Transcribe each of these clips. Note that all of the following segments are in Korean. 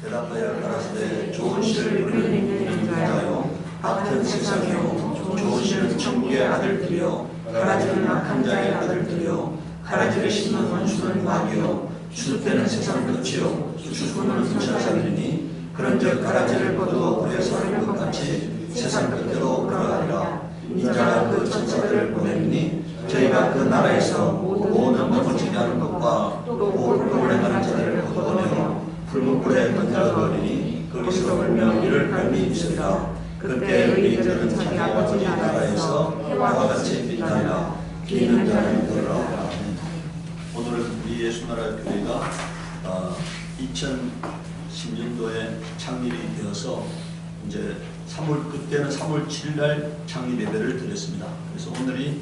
대답하여 가라사대 좋은 씨를 뿌리는 자여 같은 세상이요 좋은 씨는 천국의 아들들이요 가라지는 악한 자의 아들들이요 가라지를 심는 원수는 마귀요 추수때는 세상 끝이요 추수는 천사들이니 그런즉 가라지를 거두어 불에 사는 것 같이 세상 끝으로 그러하리라. 인자가 그 천사들을 보내니 저희가 그 나라에서 모든 넘어지게 하는 것과 또 불을 행하는 자들을 거두어내어 불문불에 던져버리니 거기서 울며 이를 갈미 있으리라. 그때 의인들은 자기 아버지 나라에서 해와 같이 빛나리라. 귀 있는 자는 들으라. 오늘은 우리 예수나라 교회가 2010년도에 창립이 되어서 이제 그때는 3월 7일 창립 예배를 드렸습니다. 그래서 오늘이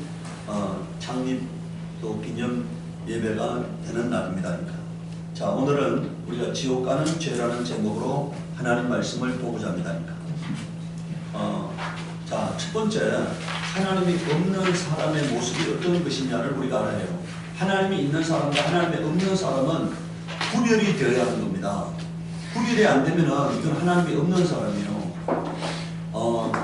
창립 또 기념 예배가 되는 날입니다. 자, 오늘은 우리가 지옥 가는 죄라는 제목으로 하나님 말씀을 보고자 합니다. 자, 첫 번째, 하나님이 없는 사람의 모습이 어떤 것이냐를 우리가 알아야 해요. 하나님이 있는 사람과 하나님이 없는 사람은 구별이 되어야 하는 겁니다. 구별이 안 되면은 이건 하나님이 없는 사람이에요.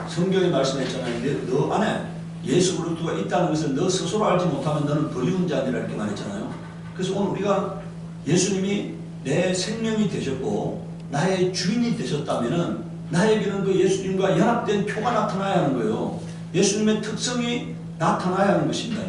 성경이 말씀했잖아요. 너 안에 예수 그리스도가 있다는 것을 너 스스로 알지 못하면 너는 버리운 자니라 이렇게 말했잖아요. 그래서 오늘 우리가 예수님이 내 생명이 되셨고 나의 주인이 되셨다면은 나에게는 그 예수님과 연합된 표가 나타나야 하는 거예요. 예수님의 특성이 나타나야 하는 것입니다.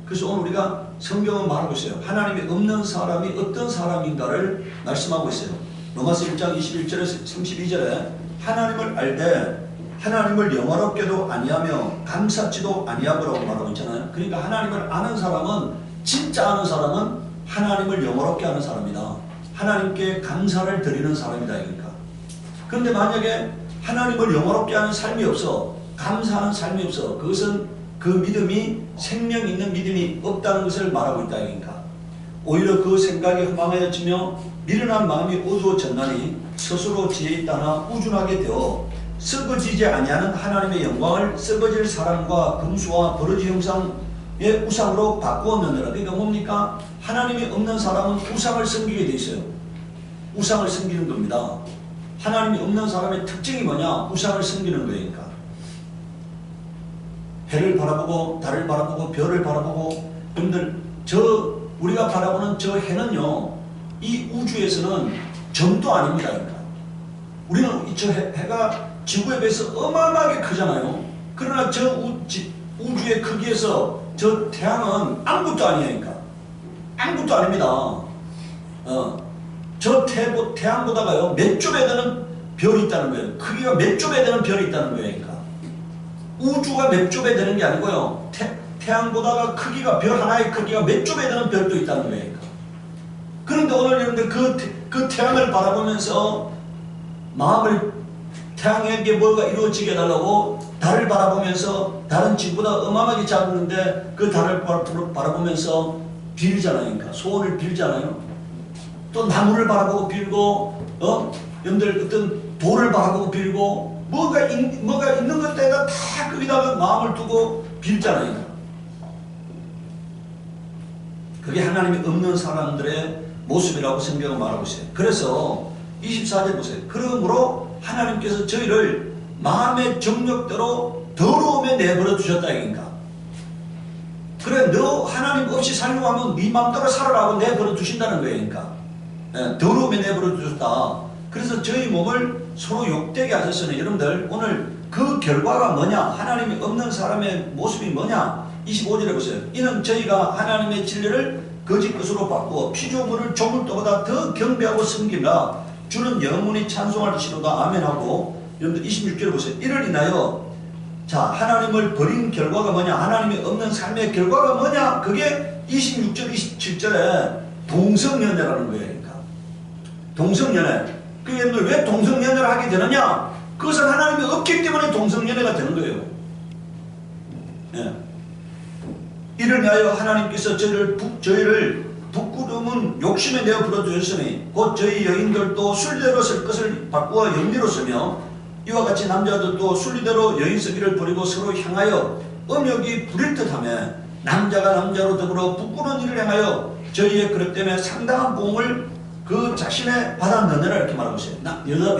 그래서 오늘 우리가 성경은 말하고 있어요. 하나님이 없는 사람이 어떤 사람인가를 말씀하고 있어요. 로마서 1장 21절에서 32절에 하나님을 알되 하나님을 영화롭게도 아니하며 감사치도 아니하고라고 말하고 있잖아요. 그러니까 하나님을 아는 사람은, 진짜 아는 사람은 하나님을 영화롭게 하는 사람이다. 하나님께 감사를 드리는 사람이다. 그런데 만약에 하나님을 영화롭게 하는 삶이 없어, 감사하는 삶이 없어, 그것은 그 믿음이 생명 있는 믿음이 없다는 것을 말하고 있다. 오히려 그 생각이 허망해지며 미련한 마음이 어두워졌나니 스스로 지혜에 따라 우준하게 되어 썩어지지 아니하는 하나님의 영광을 썩어질 사람과 금수와 버러지 형상의 우상으로 바꾸었느니라. 그러니까 뭡니까? 하나님이 없는 사람은 우상을 섬기게 돼 있어요. 우상을 섬기는 겁니다. 하나님이 없는 사람의 특징이 뭐냐? 우상을 섬기는 거예요. 해를 바라보고 달을 바라보고 별을 바라보고, 여러분들 우리가 바라보는 저 해는요, 이 우주에서는 점도 아닙니다. 우리는 저 해가 지구에 비해서 어마어마하게 크잖아요. 그러나 저 우주의 크기에서 저 태양은 아무것도 아니니까. 아무것도 아닙니다. 저 태양보다가요, 몇 조 배 되는 별이 있다는 거예요. 크기가 몇 조 배 되는 별이 있다는 거예요. 우주가 몇 조 배 되는 게 아니고요, 태양보다가 크기가, 별 하나의 크기가 몇 조 배 되는 별도 있다는 거예요. 그런데 오늘 여러분들 그 태양을 바라보면서 마음을, 태양에게 뭔가 이루어지게 해달라고 달을 바라보면서, 달은 지구보다 어마어마하게 작은데 그 달을 바라보면서 빌잖아요. 소원을 빌잖아요. 또 나무를 바라보고 빌고, 여러분들 어떤 돌을 바라보고 빌고, 뭐가 있는 것에다 다 거기다가 마음을 두고 빌잖아요. 그게 하나님이 없는 사람들의 모습이라고 성경은 말하고 있어요. 그래서 24절 보세요. 그러므로 하나님께서 저희를 마음의 정욕대로 더러움에 내버려 두셨다. 그래, 너 하나님 없이 살려고 하면 네 마음대로 살아라고 내버려 두신다는 거예요. 더러움에 내버려 두셨다. 그래서 저희 몸을 서로 욕되게 하셨으니, 여러분들 오늘 그 결과가 뭐냐? 하나님이 없는 사람의 모습이 뭐냐? 25절에 보세요. 이는 저희가 하나님의 진리를 거짓 것으로 바꾸어 피조물을 조물도보다 더 경배하고 섬기라. 주는 영원히 찬송할지로다. 아멘하고. 여러분들 26절에 보세요. 이를 인하여, 자, 하나님을 버린 결과가 뭐냐? 하나님이 없는 삶의 결과가 뭐냐? 그게 26절 27절에 동성연애라는 거예요. 동성연애. 그 여러분들 왜 동성연애를 하게 되느냐? 그것은 하나님이 없기 때문에 동성연애가 되는 거예요. 이를 위하여 하나님께서 저희를 부끄러움은 욕심에 내어 불어두셨으니 곧 저희 여인들도 순리대로 쓸 것을 바꾸어 영리로 쓰며 이와 같이 남자들도 순리대로 여인 쓰기를 버리고 서로 향하여 음욕이 부릴 듯하며 남자가 남자로 더불어 부끄러운 일을 행하여 저희의 그릇 때문에 상당한 보응을 그 자신의 받아내느라 이렇게 말하고 있어요.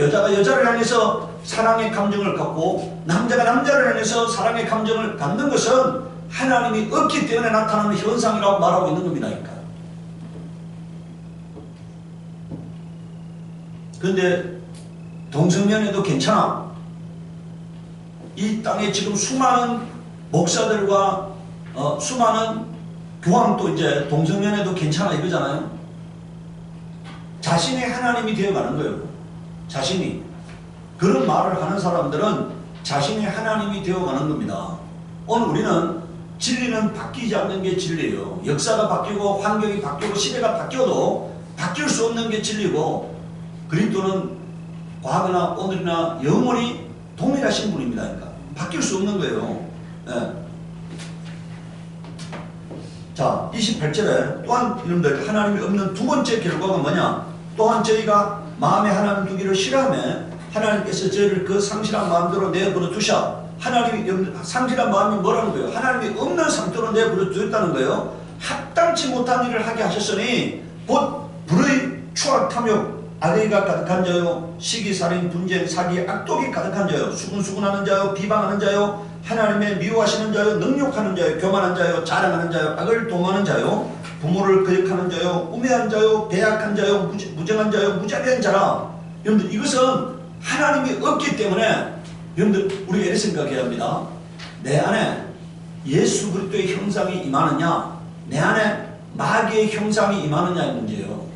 여자가 여자를 향해서 사랑의 감정을 갖고 남자가 남자를 향해서 사랑의 감정을 갖는 것은 하나님이 없기 때문에 나타나는 현상이라고 말하고 있는 겁니다. 그러니까. 그런데 동성연애도 괜찮아. 이 땅에 지금 수많은 목사들과 수많은 교황도 이제 동성연애도 괜찮아 이거잖아요. 자신이 하나님이 되어가는 거예요. 자신이. 그런 말을 하는 사람들은 자신이 하나님이 되어가는 겁니다. 오늘 우리는 진리는 바뀌지 않는 게 진리예요. 역사가 바뀌고 환경이 바뀌고 시대가 바뀌어도 바뀔 수 없는 게 진리고 그리스도는 과거나 오늘이나 영원히 동일하신 분입니다. 그러니까 바뀔 수 없는 거예요. 네. 자, 28절에 또한 여러분들 하나님이 없는 두 번째 결과가 뭐냐? 또한 저희가 마음에 하나님 두기를 싫어하며 하나님께서 저희를 그 상실한 마음대로 내버려 두셔. 하나님이 상실한 마음이 뭐라는 거예요? 하나님이 없는 상태로 내버려 두었다는 거예요. 합당치 못한 일을 하게 하셨으니 곧 불의, 추악, 탐욕, 악의가 가득한 자요, 시기, 살인, 분쟁, 사기, 악독이 가득한 자요, 수군수군하는 자요, 비방하는 자요, 하나님의 미워하시는 자요, 능욕하는 자요, 교만한 자요, 자랑하는 자요, 악을 도모하는 자요, 부모를 거역하는 자요, 우매한 자요, 배약한 자요, 무정한 자요, 무자비한 자라. 여러분들 이것은 하나님이 없기 때문에 여러분들 우리가 이렇게 생각해야 합니다. 내 안에 예수 그리스도의 형상이 임하느냐, 내 안에 마귀의 형상이 임하느냐의 문제예요.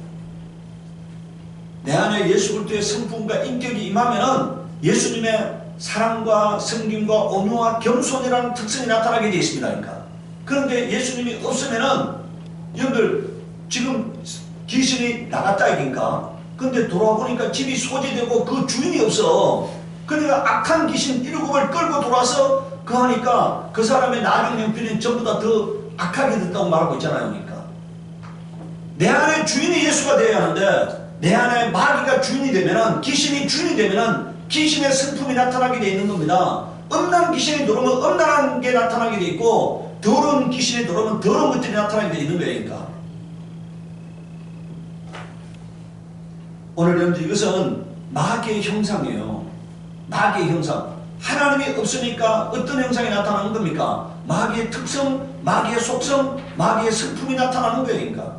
내 안에 예수 그리스도의 성품과 인격이 임하면은 예수님의 사랑과 섬김과 온유와 겸손이라는 특성이 나타나게 되어 있습니다. 그러니까. 그런데 예수님이 없으면은 여러분들 지금 귀신이 나갔다 이긴가? 근데 돌아와 보니까 집이 소지되고 그 주인이 없어. 그러니까 악한 귀신 7을 끌고 돌아서 그 하니까 그 사람의 나중 형편이 전부 다 더 악하게 됐다고 말하고 있잖아요. 그러니까. 내 안에 주인이 예수가 되어야 하는데 내 안에 마귀가 주인이 되면은 귀신이 주인이 되면은 귀신의 성품이 나타나게 되어 있는 겁니다. 음란 귀신이 들어오면 음란한 게 나타나게 되어 있고 더러운 귀신이 들어오면 더러운 것들이 나타나게 되어 있는 거예요. 그러니까. 오늘 여러분들 이것은 마귀의 형상이에요. 마귀의 형상. 하나님이 없으니까 어떤 형상이 나타나는 겁니까? 마귀의 특성, 마귀의 속성, 마귀의 성품이 나타나는 거예요. 그러니까.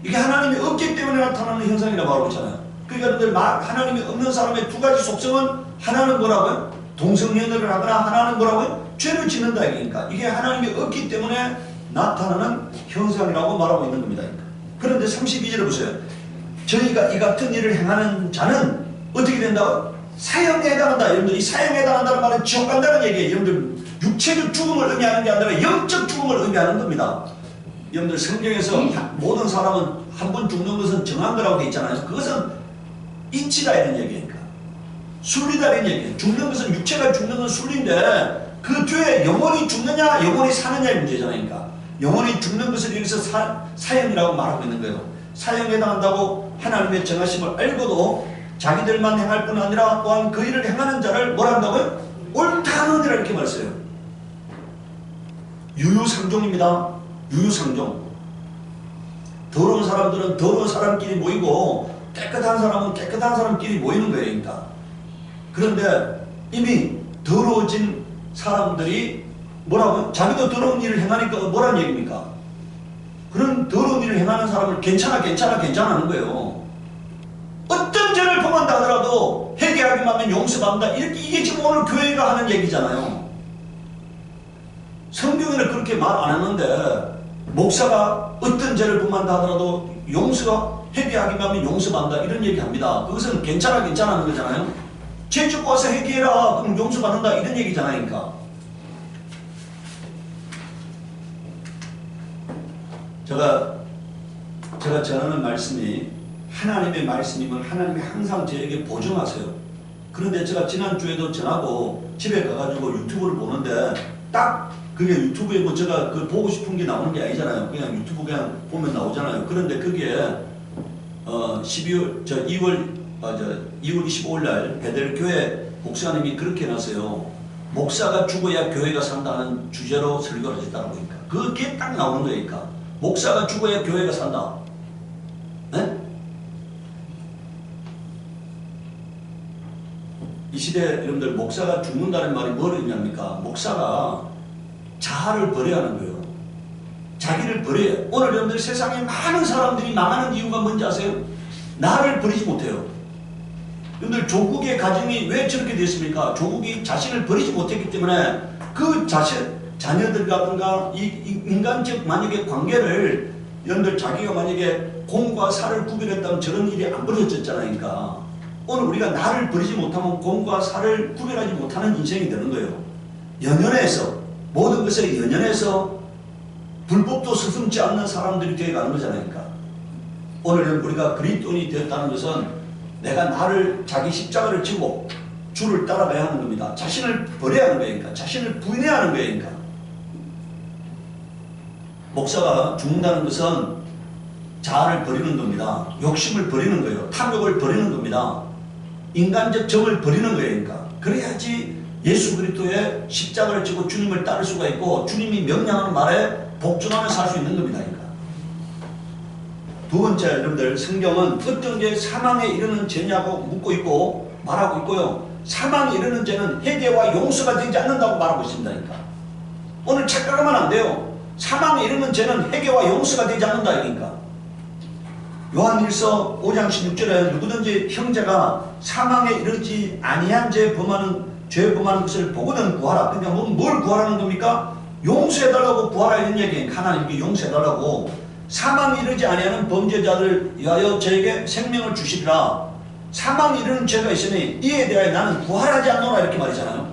이게 하나님이 없기 때문에 나타나는 현상이라고 말하고 있잖아요. 그러니까 여러분들 하나님이 없는 사람의 두 가지 속성은 하나는 뭐라고요? 동성연애를 하거나 하나는 뭐라고요? 죄를 짓는다. 그러니까 이게 하나님이 없기 때문에 나타나는 현상이라고 말하고 있는 겁니다. 그런데 32절에 보세요. 저희가 이 같은 일을 행하는 자는 어떻게 된다고? 사형에 해당한다. 여러분들 이 사형에 해당한다는 말은 지옥 간다는 얘기예요. 여러분들 육체적 죽음을 의미하는 게 아니라 영적 죽음을 의미하는 겁니다. 여러분들 성경에서 모든 사람은 한 번 죽는 것은 정한 거라고 되어 있잖아요. 그것은 이치다 이런 얘기니까. 순리다 이런 얘기예요. 죽는 것은 육체가 죽는 건 순리인데 그 뒤에 영혼이 죽느냐 영혼이 사느냐의 문제잖아요. 그러니까 영혼이 죽는 것을 여기서 사형이라고 말하고 있는 거예요. 사형에 해당한다고 하나님의 정하심을 알고도 자기들만 행할 뿐 아니라 또한 그 일을 행하는 자를 뭐라 한다고요? 옳다 하는 이라 이렇게 말했어요. 유유상종입니다. 유유상종. 더러운 사람들은 더러운 사람끼리 모이고 깨끗한 사람은 깨끗한 사람끼리 모이는 거예요. 그러니까. 그런데 이미 더러워진 사람들이 뭐라고요? 자기도 더러운 일을 행하니까 뭐란 얘기입니까? 그런 더러운 일을 행하는 사람을 괜찮아 하는 거예요. 어떤 죄를 범한다 하더라도 회개하기만 하면 용서받는다. 이게 지금 오늘 교회가 하는 얘기잖아요. 성경에는 그렇게 말 안 했는데 목사가 어떤 죄를 범한다 하더라도 회개하기만 하면 용서받는다 이런 얘기합니다. 그것은 괜찮아 하는 거잖아요. 죄 짓고 와서 회개해라 그럼 용서받는다 이런 얘기잖아요. 그러니까. 제가 전하는 말씀이 하나님의 말씀임을 하나님이 항상 저에게 보증하세요. 그런데 제가 지난주에도 전하고 집에 가가지고 유튜브를 보는데 딱 그게 유튜브에 뭐 제가 그 보고 싶은 게 나오는 게 아니잖아요. 그냥 유튜브 그냥 보면 나오잖아요. 그런데 그게 2월 25일 날 베델교회 목사님이 그렇게 해놨어요. 목사가 죽어야 교회가 산다는 주제로 설교를 하셨다고 하니까 그게 딱 나오는 거니까 목사가 죽어야 교회가 산다. 네? 이 시대 여러분들 목사가 죽는다는 말이 뭘 의미합니까? 목사가 자아를 버려야 하는 거예요. 자기를 버려요. 오늘 여러분들 세상에 많은 사람들이 망하는 이유가 뭔지 아세요? 나를 버리지 못해요. 여러분들 조국의 가정이 왜 저렇게 됐습니까? 조국이 자신을 버리지 못했기 때문에 그 자녀들이라든가 이 인간적 만약에 관계를 여러분들 자기가 만약에 공과 사를 구별했다면 저런 일이 안 벌어졌잖아요. 그러니까 오늘 우리가 나를 버리지 못하면 공과 사를 구별하지 못하는 인생이 되는 거예요. 연연해서 모든 것에 연연해서 불법도 서슴지 않는 사람들이 되어가는 거잖아요. 그러니까 오늘 우리가 그리스도인이 되었다는 것은 내가 나를 자기 십자가를 지고 주를 따라가야 하는 겁니다. 자신을 버려야 하는 거예요. 그러니까 자신을 부인해야 하는 거예요. 그러니까 목사가 죽는다는 것은 자아를 버리는 겁니다. 욕심을 버리는 거예요. 탐욕을 버리는 겁니다. 인간적 정을 버리는 거예요. 그러니까 그래야지 예수 그리스도의 십자가를 지고 주님을 따를 수가 있고 주님이 명령하는 말에 복종하며 살 수 있는 겁니다. 그러니까 두 번째 여러분들 성경은 어떤 게 사망에 이르는 죄냐고 묻고 있고 말하고 있고요. 사망에 이르는 죄는 회개와 용서가 되지 않는다고 말하고 있습니다. 그러니까 오늘 착각하면 안 돼요. 사망에 이르는 죄는 회개와 용서가 되지 않는다. 그러니까 요한일서 5장 16절에 누구든지 형제가 사망에 이르지 아니한 죄 범하는 것을 보고는 구하라. 그러니까 뭘 구하라는 겁니까? 용서해달라고 구하라 이런 얘기예요. 하나님께 용서해달라고. 사망에 이르지 아니하는 범죄자들 위하여 저에게 생명을 주시리라. 사망에 이르는 죄가 있으니 이에 대하여 나는 구하지 않노라 이렇게 말이잖아요.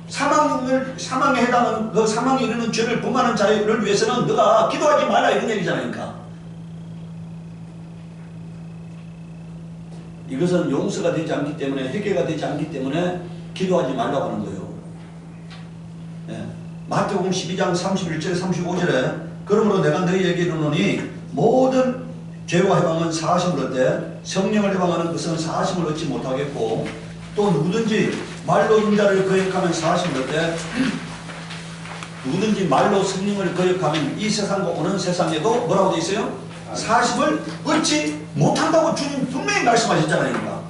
사망에 해당하는 그 사망에 이르는 죄를 범하는 자를 위해서는 너가 기도하지 말라 이런 얘기잖아요. 그러니까 이것은 용서가 되지 않기 때문에 회개가 되지 않기 때문에 기도하지 말라고 하는 거예요. 네. 마태복음 12장 31절 35절에 그러므로 내가 너희에게 이르노니 모든 죄와 해방은 사하심을 얻되 성령을 해방하는 것은 사하심을 얻지 못하겠고 또 누구든지 말로 인자를 거역하면 사하심을 얻되 누구든지 말로 성령을 거역하면 이 세상과 오는 세상에도 뭐라고 되어 있어요? 사하심을 얻지 못한다고 주님 분명히 말씀하셨잖아요. 그러니까.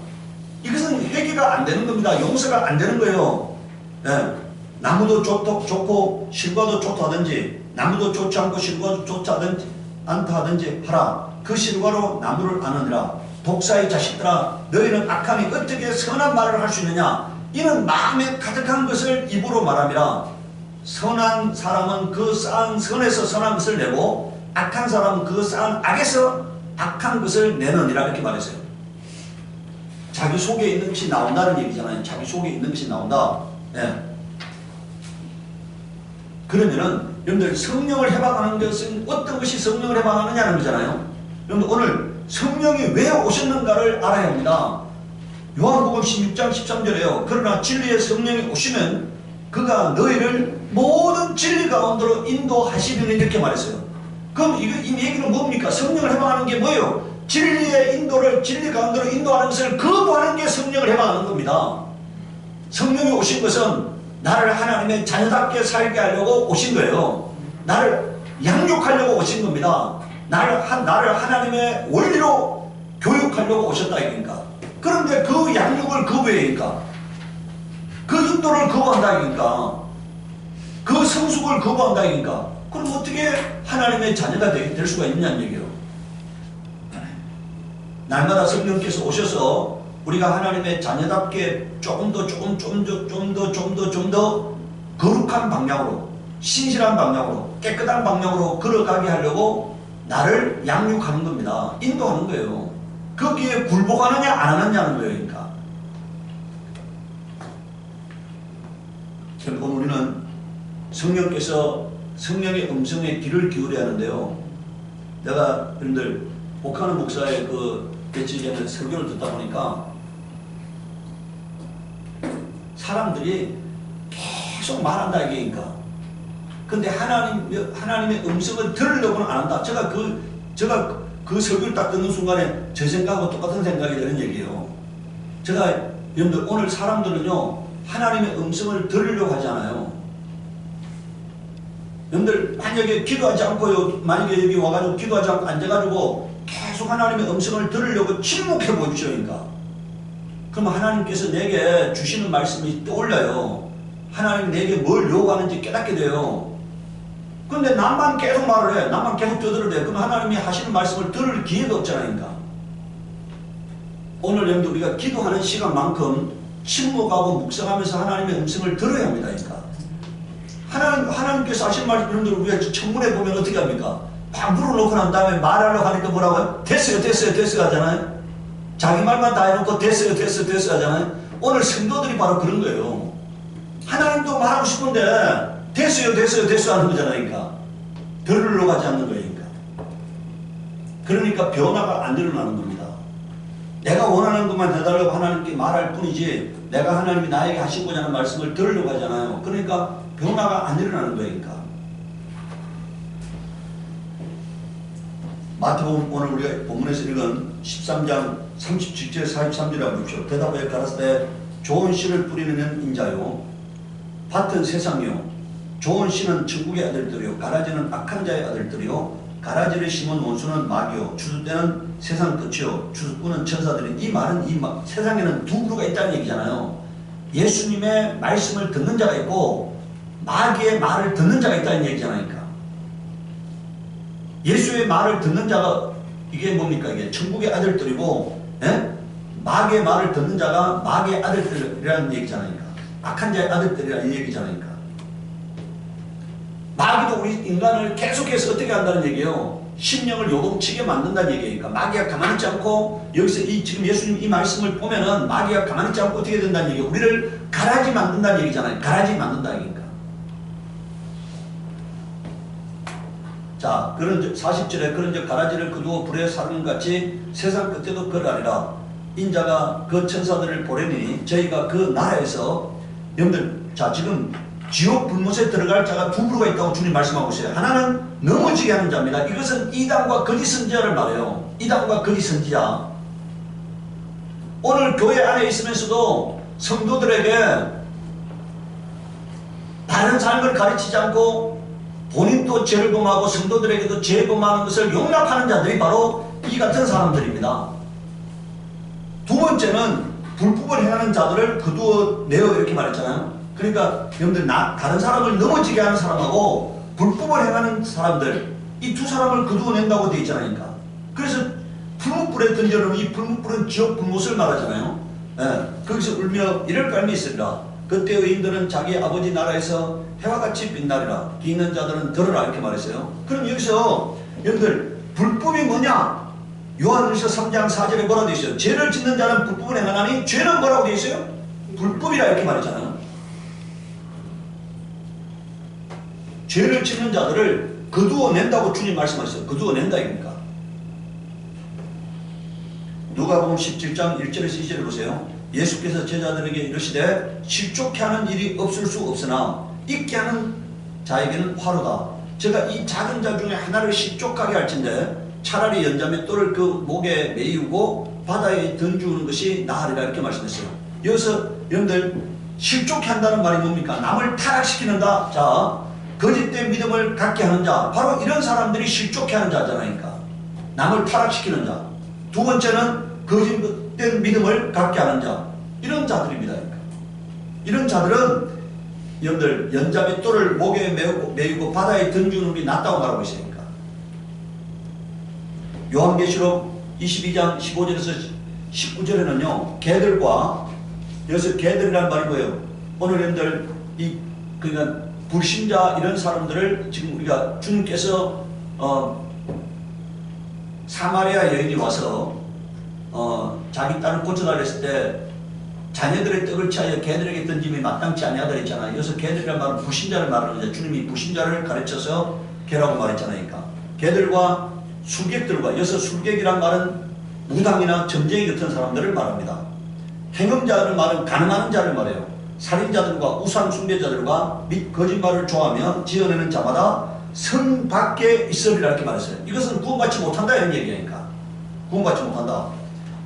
이것은 회개가 안 되는 겁니다. 용서가 안 되는 거예요. 네. 나무도 좋고 실과도 좋다 하든지 나무도 좋지 않고 실과도 좋지 않다 하든지 하라. 그 실과로 나무를 아느니라. 독사의 자식들아 너희는 악함이 어떻게 선한 말을 할 수 있느냐. 이는 마음에 가득한 것을 입으로 말함이라. 선한 사람은 그 쌓은 선에서 선한 것을 내고 악한 사람은 그 쌓은 악에서 악한 것을 내느니라 이렇게 말했어요. 자기 속에 있는 것이 나온다는 얘기잖아요. 자기 속에 있는 것이 나온다. 네. 그러면은 여러분들 성령을 해방하는 것은 어떤 것이 성령을 해방하느냐는 거잖아요. 여러분들 오늘 성령이 왜 오셨는가를 알아야 합니다. 요한복음 16장 13절에요. 그러나 진리의 성령이 오시면 그가 너희를 모든 진리 가운데로 인도하시리니 이렇게 말했어요. 그럼 이 얘기는 뭡니까? 성령을 해방하는 게 뭐예요? 진리의 인도를 진리 가운데로 인도하는 것을 거부하는 게 성령을 해방하는 겁니다. 성령이 오신 것은 나를 하나님의 자녀답게 살게 하려고 오신 거예요. 나를 양육하려고 오신 겁니다. 나를 하나님의 원리로 교육하려고 오셨다 이거니까. 그런데 그 양육을 거부하니까 그 인도를 거부한다 이거니까 그 성숙을 거부한다 이거니까 그럼 어떻게 하나님의 자녀가 될 수가 있느냐는 얘기예요. 날마다 성령께서 오셔서 우리가 하나님의 자녀답게 조금 더 거룩한 방향으로 신실한 방향으로 깨끗한 방향으로 걸어가게 하려고 나를 양육하는 겁니다. 인도하는 거예요. 거기에 굴복하느냐 안 하느냐는 거예요. 그러니까 오늘 우리는 성령께서 성령의 음성에 귀를 기울여야 하는데요. 내가 여러분들 옥하는 목사의 그 며칠 전에 설교를 듣다 보니까 사람들이 계속 말한다 이게니까. 근데 하나님의 음성을 들으려고는 안 한다. 제가 그 설교를 딱 듣는 순간에 제 생각하고 똑같은 생각이 되는 얘기예요. 제가 여러분들 오늘 사람들은요 하나님의 음성을 들으려고 하지 않아요. 여러분들 만약에 기도하지 않고요, 만약에 여기 와가지고 기도하지 않고 앉아가지고 계속 하나님의 음성을 들으려고 침묵해 보십시오. 그러니까. 그럼 하나님께서 내게 주시는 말씀이 떠올라요. 하나님 내게 뭘 요구하는지 깨닫게 돼요. 근데 나만 계속 말을 해. 나만 계속 떠들어야 돼. 그럼 하나님이 하시는 말씀을 들을 기회가 없잖아요. 그러니까. 오늘 여러분들 우리가 기도하는 시간만큼 침묵하고 묵상하면서 하나님의 음성을 들어야 합니다. 그러니까. 하나님께서 하신 말씀, 여러분들 우리가 청문회 보면 어떻게 합니까? 막 물어놓고 난 다음에 말하려고 하니까 뭐라고요? 됐어요 하잖아요. 자기 말만 다 해놓고 됐어요 하잖아요. 오늘 성도들이 바로 그런 거예요. 하나님도 말하고 싶은데 됐어요 하는 거잖아요. 그러니까 들으러 가지 않는 거예요. 그러니까 변화가 안 일어나는 겁니다. 내가 원하는 것만 해달라고 하나님께 말할 뿐이지 내가 하나님이 나에게 하시고자 하는 말씀을 들으려고 하잖아요. 그러니까 변화가 안 일어나는 거예요. 그러니까. 마태복음 오늘 우리가 본문에서 읽은 13장 37절 43절이라고 보십시오. 대답하여 가라사대 좋은 씨를 뿌리는 인자요 밭은 세상이요 좋은 씨는 천국의 아들들이요 가라지는 악한 자의 아들들이요 가라지를 심은 원수는 마귀요 주숫대는 세상 끝이요 주숫꾼은 천사들이. 이 말은 세상에는 두 부류가 있다는 얘기잖아요. 예수님의 말씀을 듣는 자가 있고 마귀의 말을 듣는 자가 있다는 얘기잖아요. 그러니까. 예수의 말을 듣는 자가 이게 뭡니까? 이게 천국의 아들들이고, 예? 마귀의 말을 듣는 자가 마귀의 아들들이라는 얘기잖아요. 그러니까. 악한 자의 아들들이라는 얘기잖아요. 그러니까. 마귀도 우리 인간을 계속해서 어떻게 한다는 얘기예요? 심령을 요동치게 만든다는 얘기니까. 마귀가 가만히 있지 않고 여기서 지금 예수님 이 말씀을 보면은 마귀가 가만히 있지 않고 어떻게 된다는 얘기예요? 우리를 가라지 만든다는 얘기잖아요. 가라지 만든다는 얘기니까. 자, 그런 40절에 그런 가라지를 거두어 불에 사르는 같이 세상 끝에도 그러하리라. 인자가 그 천사들을 보내니 저희가 그 나라에서 여러분들 자 지금 지옥 불못에 들어갈 자가 두 부류가 있다고 주님 말씀하고 있어요. 하나는 넘어지게 하는 자입니다. 이것은 이단과 거짓 선지자를 말해요. 이단과 거짓 선지자. 오늘 교회 안에 있으면서도 성도들에게 바른 삶을 가르치지 않고 본인도 죄를 범하고 성도들에게도 죄 범하는 것을 용납하는 자들이 바로 이 같은 사람들입니다. 두 번째는 불법을 행하는 자들을 거두어내어 이렇게 말했잖아요. 그러니까 여러분들 다른 사람을 넘어지게 하는 사람하고 불법을 행하는 사람들 이 두 사람을 거두어낸다고 되어 있잖아요. 그러니까. 그래서 불못불에 던져놓은 이 불못불은 지옥 불못을 말하잖아요. 예, 거기서 울며 이럴 깔미 있으리라. 그때 의인들은 자기 아버지 나라에서 해와 같이 빛나리라. 귀 있는 자들은 들으라 이렇게 말했어요. 그럼 여기서 여러분들 불법이 뭐냐? 요한일서 3장 4절에 뭐라고 되어 있어요? 죄를 짓는 자는 불법을 행하나니 죄는 뭐라고 되어 있어요? 불법이라 이렇게 말했잖아요. 죄를 짓는 자들을 거두어낸다고 주님 말씀하셨어요. 거두어낸다 이니까. 누가복음 17장 1절에서 2절을 보세요. 예수께서 제자들에게 이르시되 실족케 하는 일이 없을 수 없으나 있게 하는 자에게는 화로다. 제가 이 작은 자 중에 하나를 실족하게 할진대 차라리 연자매 똘을 그 목에 메이우고 바다에 던주는 것이 나으리라 이렇게 말씀했어요. 여기서 여러분들 실족케 한다는 말이 뭡니까? 남을 타락시키는다. 자, 거짓된 믿음을 갖게 하는 자, 바로 이런 사람들이 실족케 하는 자잖아요. 그러니까. 남을 타락시키는 자. 두 번째는 거짓된 믿음을 갖게 하는 자, 이런 자들입니다. 그러니까. 이런 자들은 여러분들 연자매 똘을 목에 메이고 바다에 던주는 게 낫다고 말하고 있으니까. 요한계시록 22장 15절에서 19절에는요 개들과 여기서 개들이란 말이 뭐예요? 오늘 여러분들 그러니까 불신자 이런 사람들을 지금 우리가 주님께서 사마리아 여인이 와서 자기 딸을 고쳐달라 했을 때 자녀들의 떡을 취하여 개들에게 던짐이 마땅치 아니하다 했잖아요. 여기서 개들이란 말은 불신자를 말하는데 주님이 불신자를 가르쳐서 개라고 말했잖아요. 그러니까 개들과 술객들과 여기서 술객이란 말은 무당이나 점쟁이 같은 사람들을 말합니다. 행음자를 말은 가늠하는 자를 말해요. 살인자들과 우상 숭배자들과 및 거짓말을 좋아하며 지어내는 자마다 성 밖에 있으리라 이렇게 말했어요. 이것은 구원받지 못한다 이런 얘기니까. 구원받지 못한다.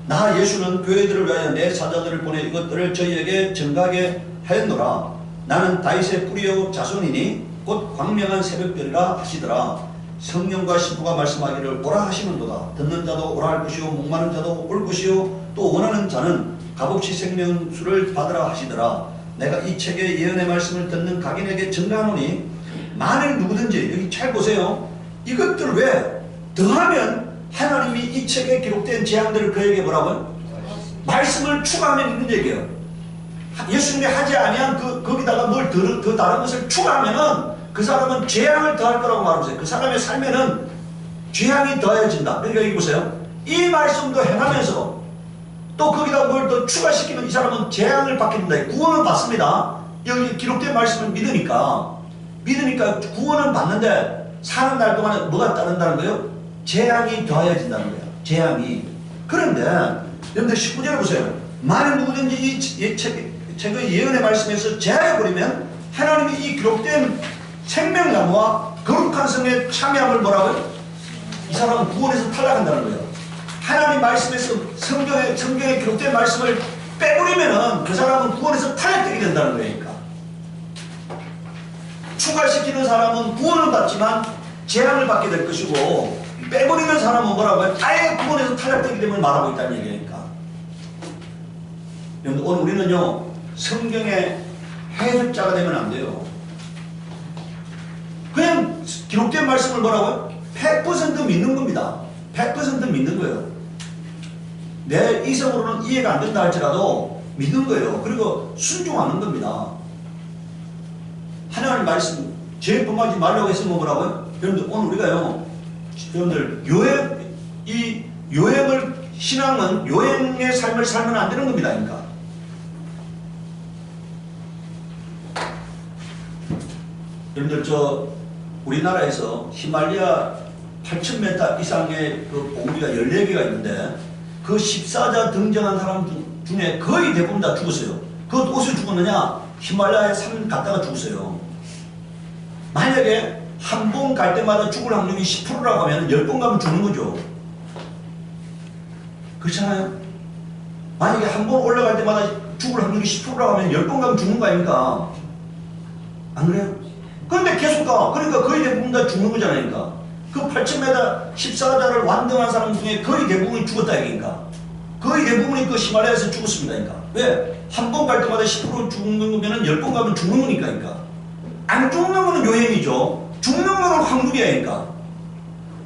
나 예수는 교회들을 위하여 내 사자들을 보내 이것들을 저희에게 증가하게 하였노라. 나는 다윗의 뿌리요 자손이니 곧 광명한 새벽별이라 하시더라. 성령과 신부가 말씀하기를 오라 하시는도다. 듣는 자도 오라 할 것이요 목마른 자도 올 것이요 또 원하는 자는 값없이 생명수를 받으라 하시더라. 내가 이 책의 예언의 말씀을 듣는 각인에게 증가하노니 만일 누구든지 여기 잘 보세요. 이것들 왜 더하면 하나님이 이 책에 기록된 재앙들을 그에게 뭐라고요? 말씀을 추가하면 있는 얘기예요. 예수님이 하지 아니한 거기다가 뭘 더 다른 것을 추가하면은 그 사람은 재앙을 더할 거라고 말하면서 그 사람의 삶에는 재앙이 더해진다. 그러니까 여기 보세요. 이 말씀도 행하면서 또 거기다 뭘 더 추가시키면 이 사람은 재앙을 받게 된다. 구원을 받습니다. 여기 기록된 말씀을 믿으니까 구원은 받는데 사는 날 동안에 뭐가 따른다는 거예요? 재앙이 더해진다는 거예요. 재앙이. 그런데 여러분들 19절에 보세요. 만일 누구든지 이 책의 예언의 말씀에서 제하여버리면 하나님이 이 기록된 생명나무와 거룩한 성에 참여함을 뭐라고요? 이 사람은 구원에서 탈락한다는 거예요. 하나님 말씀에서 성경에 기록된 말씀을 빼버리면은 그 사람은 구원에서 탈락되게 된다는 거니까. 추가시키는 사람은 구원을 받지만 재앙을 받게 될 것이고 빼버리는 사람은 뭐라고요? 아예 구원에서 탈락되기 때문에 말하고 있다는 얘기니까. 오늘 우리는요 성경의 해석자가 되면 안 돼요. 그냥 기록된 말씀을 뭐라고요? 100% 믿는 겁니다. 100% 믿는 거예요. 내 이성으로는 이해가 안 된다 할지라도 믿는 거예요. 그리고 순종하는 겁니다. 하나님 말씀 죄 범하지 말라고 했으면 뭐라고요? 여러분들 오늘 우리가요 여러분들 신앙은 요행의 삶을 살면 안 되는 겁니다. 그러니까 여러분들 우리나라에서 히말라야 8,000m 이상의 그 봉우리가 14개가 있는데 그 14자 등장한 사람 중에 거의 대부분 다 죽었어요. 그것 어디서 죽었느냐? 히말라야 산 갔다가 죽었어요. 만약에 한 번 갈 때마다 죽을 확률이 10%라고 하면 10번 가면 죽는 거죠. 그렇잖아요? 만약에 한 번 올라갈 때마다 죽을 확률이 10%라고 하면 10번 가면 죽는 거 아닙니까? 안 그래요? 그런데 계속 가. 그러니까 거의 대부분 다 죽는 거잖아요. 그러니까. 그 8,000m 14자를 완등한 사람 중에 거의 대부분이 죽었다 얘기니까. 거의 대부분이 그 히말라야에서 죽었습니다. 그러니까. 왜? 한 번 갈 때마다 10% 죽는 거면 10번 가면 죽는 거니까. 그러니까. 안 죽는 거는 요행이죠. 죽는 거는 확률이야. 그러니까.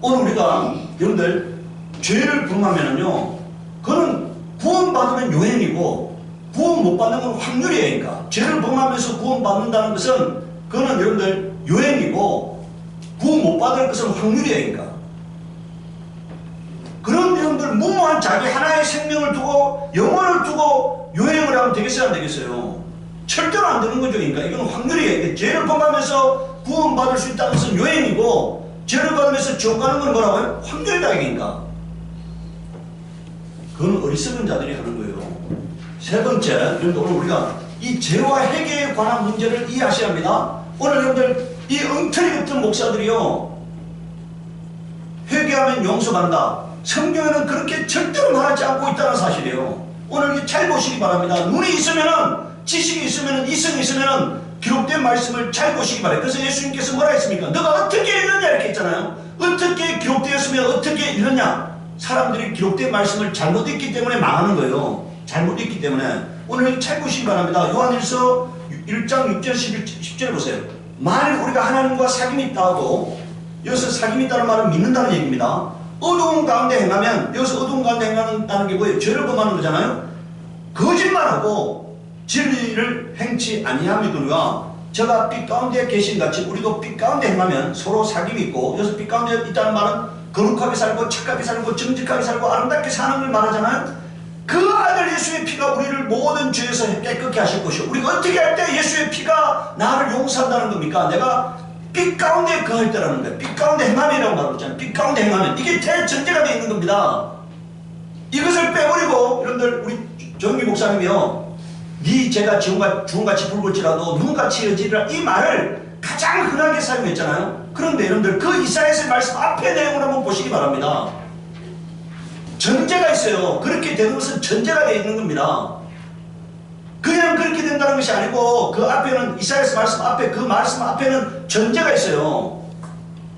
오늘 우리가 여러분들 죄를 범하면은요. 그거는 구원받으면 요행이고 구원 못 받는 건 확률이에요. 그러니까. 죄를 범하면서 구원받는다는 것은 그거는 여러분들 요행이고 구원 못 받을 것은 확률이에요. 그러니까. 그런 여러분들 무모한 자기 하나의 생명을 두고 영혼을 두고 요행을 하면 되겠어요? 안 되겠어요? 절대로 안 되는 거죠. 그러니까 이건 확률이에요. 죄를 범하면서 구원받을 수 있다는 것은 요행이고 죄를 받으면서 지옥 가는 건 뭐라고요? 확률이다 얘기니까. 그건 어리석은 자들이 하는 거예요. 세 번째, 여러분들 오늘 우리가 이 죄와 회개에 관한 문제를 이해하셔야 합니다. 오늘 여러분들 이 엉터리 같은 목사들이요 회개하면 용서받는다. 성경에는 그렇게 절대로 말하지 않고 있다는 사실이에요. 오늘 잘 보시기 바랍니다. 눈이 있으면은 지식이 있으면은 이성이 있으면은 기록된 말씀을 잘 보시기 바랍니다. 그래서 예수님께서 뭐라 했습니까? 너가 어떻게 읽느냐 이렇게 했잖아요. 어떻게 기록되었으면 어떻게 읽느냐. 사람들이 기록된 말씀을 잘못 읽기 때문에 망하는 거예요. 잘못 읽기 때문에. 오늘 잘 보시기 바랍니다. 요한일서 1장 6절 10절에 보세요. 만일 우리가 하나님과 사귐이 있다 하고 여기서 사귐이 있다는 말은 믿는다는 얘기입니다. 어두운 가운데 행하면 여기서 어두운 가운데 행한다는 게 뭐예요? 죄를 범하는 거잖아요. 거짓말하고 진리를 행치 아니함이거니와 저가 빛 가운데 계신 같이 우리도 빛 가운데 행하면 서로 사귐이 있고 여기서 빛 가운데 있다는 말은 거룩하게 살고 착하게 살고 정직하게 살고 아름답게 사는 걸 말하잖아요. 그 아들 예수의 피가 우리를 모든 죄에서 깨끗게 하실 것이요. 우리가 어떻게 할 때 예수의 피가 나를 용서한다는 겁니까? 내가 빛 가운데 거할 때라는 거예요. 빛 가운데 행함이라고 말하고 있잖아요. 빛 가운데 행하면 이게 대전제가 되어 있는 겁니다. 이것을 빼버리고 여러분들 우리 정기 목사님이요. 네 죄가 주홍같이 붉을지라도 눈같이 여지리라 이 말을 가장 흔하게 사용했잖아요. 그런데 여러분들 그 이사야서의 말씀 앞에 내용을 한번 보시기 바랍니다. 전제가 있어요. 그렇게 되는 것은 전제가 되어 있는 겁니다. 그냥 그렇게 된다는 것이 아니고 그 앞에는 이사야서 말씀 앞에 그 말씀 앞에는 전제가 있어요.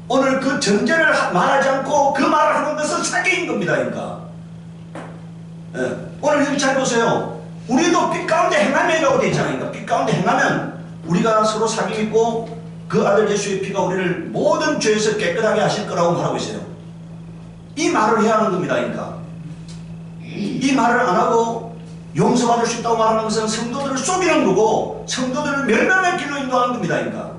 오늘 그 전제를 말하지 않고 그 말을 하는 것은 사기인 겁니다. 그러니까 예. 오늘 여기 잘 보세요. 우리도 빛 가운데 행함이라고 되어 있잖아요. 그러니까 빛 가운데 행하면 우리가 서로 사귐있고 그 아들 예수의 피가 우리를 모든 죄에서 깨끗하게 하실 거라고 말하고 있어요. 이 말을 해야 하는 겁니다. 그러니까 이 말을 안 하고 용서받을 수 있다고 말하는 것은 성도들을 속이는 거고 성도들을 멸망의 길로 인도하는 겁니다. 그러니까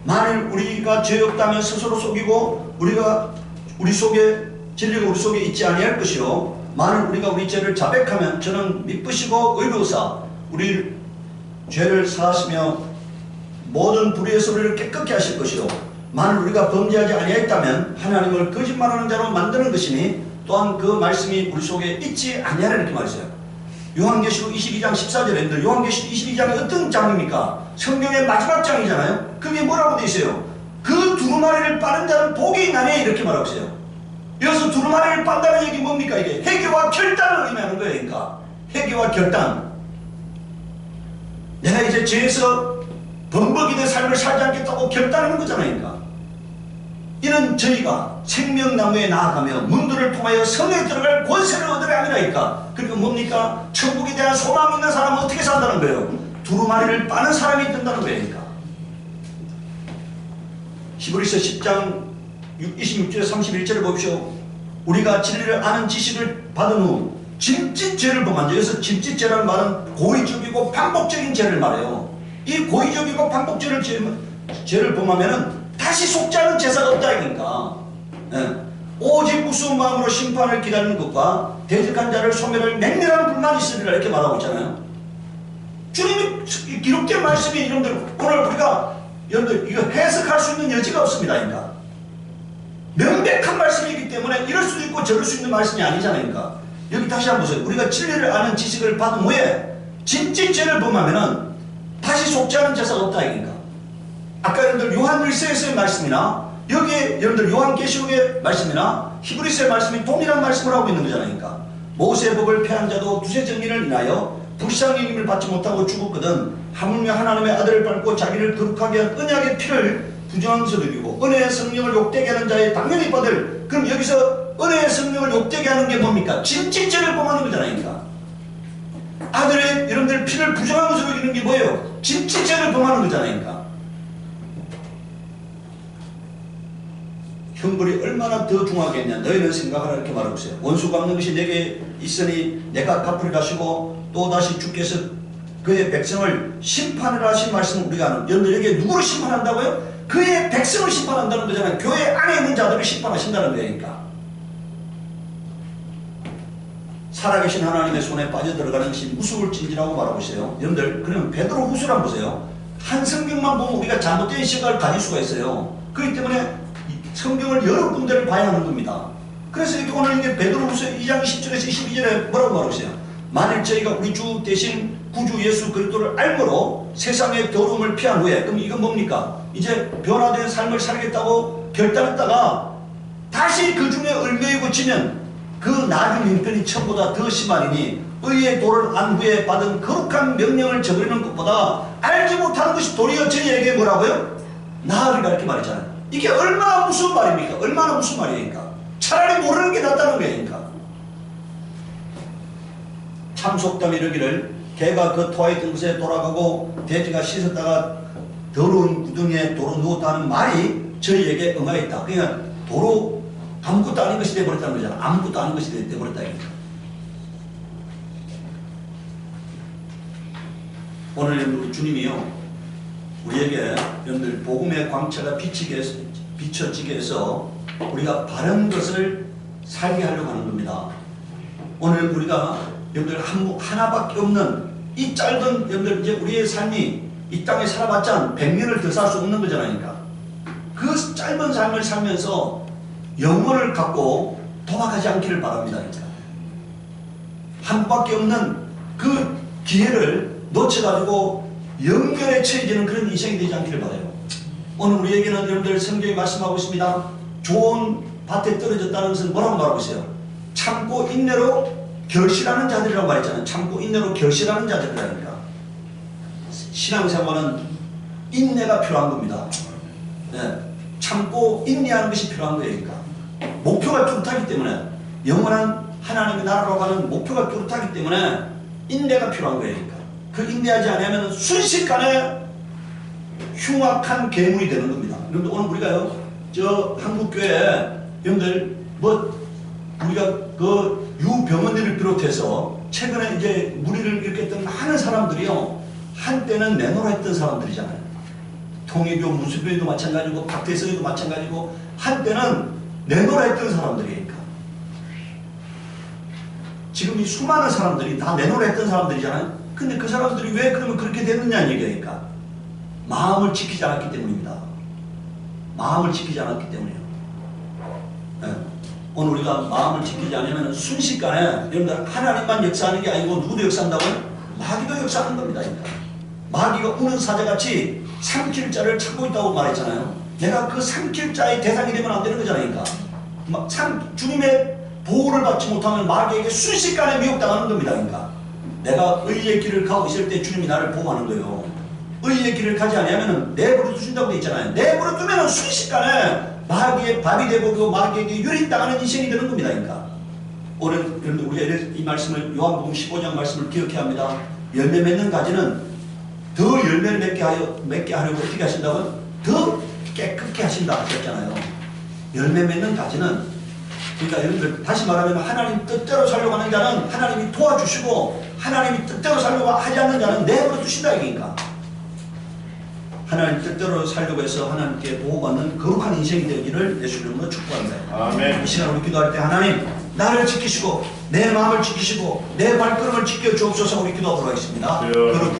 만일 우리가 죄 없다면 스스로 속이고 우리 속에 진리가 우리 속에 있지 아니할 것이요 만일 우리가 우리 죄를 자백하면 저는 미쁘시고 의로우사 우리 죄를 사하시며 모든 불의에서 우리를 깨끗게 하실 것이요 만일 우리가 범죄하지 아니하였다면 하나님을 거짓말하는 자로 만드는 것이니 또한 그 말씀이 우리 속에 있지 아니하라 이렇게 말했어요. 요한계시록 22장 14절에 요한계시록 22장이 어떤 장입니까? 성경의 마지막 장이잖아요. 그게 뭐라고 되어 있어요? 그 두루마리를 빠는 자는 복이 있나니 이렇게 말하고 있어요. 여기서 두루마리를 빤다는 얘기 뭡니까? 이게 회개와 결단을 의미하는 거예요. 그러니까 회개와 결단. 내가 이제 죄에서 범벅이된 삶을 살지 않겠다고 결단하는 거잖아요. 그러니까 이는 저희가 생명나무에 나아가며 문들을 통하여 성에 들어갈 권세를 얻으려 함이라니까. 그리고 뭡니까? 천국에 대한 소망이 있는 사람은 어떻게 산다는 거예요? 두루마리를 빠는 사람이 된다는 거예요. 그러니까 히브리서 10장 26절에 31절을 보십시오. 우리가 진리를 아는 지식을 받은 후 짐짓 죄를 범한 자. 여기서 짐짓 죄라는 말은 고의적이고 반복적인 죄를 말해요. 이 고의적이고 반복적인 죄를 범하면은 다시 속지 않은 제사가 없다 이니까. 예. 오직 무서운 마음으로 심판을 기다리는 것과 대적한 자를 소멸할 맹렬한 불만이 있으리라 이렇게 말하고 있잖아요. 주님이 기록된 말씀이 여러분들 오늘 우리가 여러분들 이거 해석할 수 있는 여지가 없습니다. 그러니까 명백한 말씀이기 때문에 이럴 수도 있고 저럴 수 있는 말씀이 아니잖아요. 그러니까 여기 다시 한번 보세요. 우리가 진리를 아는 지식을 받은 후에 진짜 죄를 범하면은 다시 속지 않은 제사가 없다 이니까. 아까 여러분들 요한일서에서의 말씀이나 여기에 여러분들 요한계시록의 말씀이나 히브리서의 말씀이 동일한 말씀을 하고 있는 거잖아요. 그러니까 모세의 법을 폐한 자도 두세 정인을 인하여 불쌍히 여김을 받지 못하고 죽었거든 하물며 하나님의 아들을 밟고 자기를 거룩하게 한 언약의 피를 부정하면서 누리고 은혜의 성령을 욕되게 하는 자의 당연히 받을. 그럼 여기서 은혜의 성령을 욕되게 하는 게 뭡니까? 진실죄를 범하는 거잖아요. 그러니까 아들의 여러분들 피를 부정하면서 누리는 게 뭐예요? 진실죄를 범하는 거잖아요. 그러니까 형벌이 얼마나 더 중하겠냐 너희는 생각하라 이렇게 말하고 있어요. 원수 갚는 것이 내게 있으니 내가 갚으리 가시고 또다시 주께서 그의 백성을 심판을 하신 말씀을 우리가 아는. 여러분들에게 누구를 심판한다고요? 그의 백성을 심판한다는 거잖아요. 교회 안에 있는 자들을 심판하신다는 거니까. 살아계신 하나님의 손에 빠져들어가는 것이 무서울진지라고 말하고 있어요. 여러분들 그러면 베드로 후서를 한번 보세요. 한 성경만 보면 우리가 잘못된 시각을 가질 수가 있어요. 그렇기 때문에 성경을 여러 군데를 봐야 하는 겁니다. 그래서 이렇게 오늘 이게 베드로후서 2장 10절에서 22절에 뭐라고 말하고 있어요? 만일 저희가 우리 주 대신 구주 예수 그리스도를 알므로 세상의 더러움을 피한 후에 그럼 이건 뭡니까? 이제 변화된 삶을 살겠다고 결단했다가 다시 그 중에 얽매이고 지면 그 나중 형편이 처음보다 더 심하니 의의 도를 안 후에 받은 거룩한 명령을 저버리는 것보다 알지 못하는 것이 도리어 저희에게 뭐라고요? 나으리라 이렇게 말했잖아요. 이게 얼마나 무슨 말입니까? 얼마나 무슨 말이니까? 차라리 모르는 게 낫다는 거니까. 참속담 이르기를 개가 그 토하 있던 곳에 돌아가고 돼지가 씻었다가 더러운 구덩이에 도로 누웠다는 말이 저희에게 응하였다. 그러니까 도로 아무것도 아닌 것이 되어버렸다는 거잖아. 아무것도 아닌 것이 되어버렸다. 오늘 우리 주님이요 우리에게 여러분들 복음의 광채가 비춰지게 해서 우리가 바른 것을 살게 하려고 하는 겁니다. 오늘 우리가 여러분들 하나밖에 없는 이 짧은 여러분들 이제 우리의 삶이 이 땅에 살아봤자 100년을 더 살 수 없는 거잖아요. 그러니까. 그 짧은 삶을 살면서 영혼을 갖고 도망가지 않기를 바랍니다. 그러니까. 한 번밖에 없는 그 기회를 놓쳐가지고 연결에 처해지는 그런 인생이 되지 않기를 바라요. 오늘 우리에게는 여러분들 성경이 말씀하고 있습니다. 좋은 밭에 떨어졌다는 것은 뭐라고 말하고 있어요? 참고 인내로 결실하는 자들이라고 말했잖아요. 참고 인내로 결실하는 자들이라니까. 신앙생활은 인내가 필요한 겁니다. 네. 참고 인내하는 것이 필요한 거예요. 그러니까 목표가 뚜렷하기 때문에, 영원한 하나님의 나라로 가는 목표가 뚜렷하기 때문에 인내가 필요한 거예요. 그러니까 그 인내하지 않으면 순식간에 흉악한 괴물이 되는 겁니다. 여러분들 오늘 우리가요, 저 한국교회 여러분들 뭐 우리가 그 유병원들을 비롯해서 최근에 이제 무리를 일으켰던 많은 사람들이요, 한때는 내노라 했던 사람들이잖아요. 통일교, 무수교회도 마찬가지고 박대성이도 마찬가지고 한때는 내노라 했던 사람들이니까. 지금 이 수많은 사람들이 다 내노라 했던 사람들이잖아요. 근데 그 사람들이 왜 그러면 그렇게 됐느냐는 얘기니까 마음을 지키지 않았기 때문입니다. 마음을 지키지 않았기 때문이에요. 네. 오늘 우리가 마음을 지키지 않으면 순식간에, 여러분들 하나님만 역사하는 게 아니고 누구도 역사한다고요? 마귀도 역사하는 겁니다. 그러니까. 마귀가 우는 사자같이 삼킬 자를 찾고 있다고 말했잖아요. 내가 그 삼킬 자의 대상이 되면 안 되는 거잖아요. 그러니까 주님의 보호를 받지 못하면 마귀에게 순식간에 미혹당하는 겁니다. 그러니까 내가 의의 길을 가고 있을 때 주님이 나를 보호하는 거예요. 의의 길을 가지 않으면 내버려 두신다고 돼 있잖아요. 내버려 두면 순식간에 마귀의 밥이 되고 마귀에게 유린당하는 인생이 되는 겁니다. 그러니까 오늘 우리가 이 말씀을, 요한복음 15장 말씀을 기억해야 합니다. 열매 맺는 가지는 더 열매를 맺게 하려고 어떻게 하신다고요? 더 깨끗게 하신다 하셨잖아요. 열매 맺는 가지는, 그러니까 여러분들 다시 말하면 하나님 뜻대로 살려고 하는 자는 하나님이 도와주시고, 하나님이 뜻대로 살려고 하지 않는 자는 내버려 두신다 얘기니까. 하나님 뜻대로 살려고 해서 하나님께 보호받는 거룩한 인생이 되기를 예수 이름으로 축복합니다. 아멘. 이 시간 우리 기도할 때 하나님 나를 지키시고 내 마음을 지키시고 내 발걸음을 지켜 주옵소서. 우리 기도하도록 하겠습니다.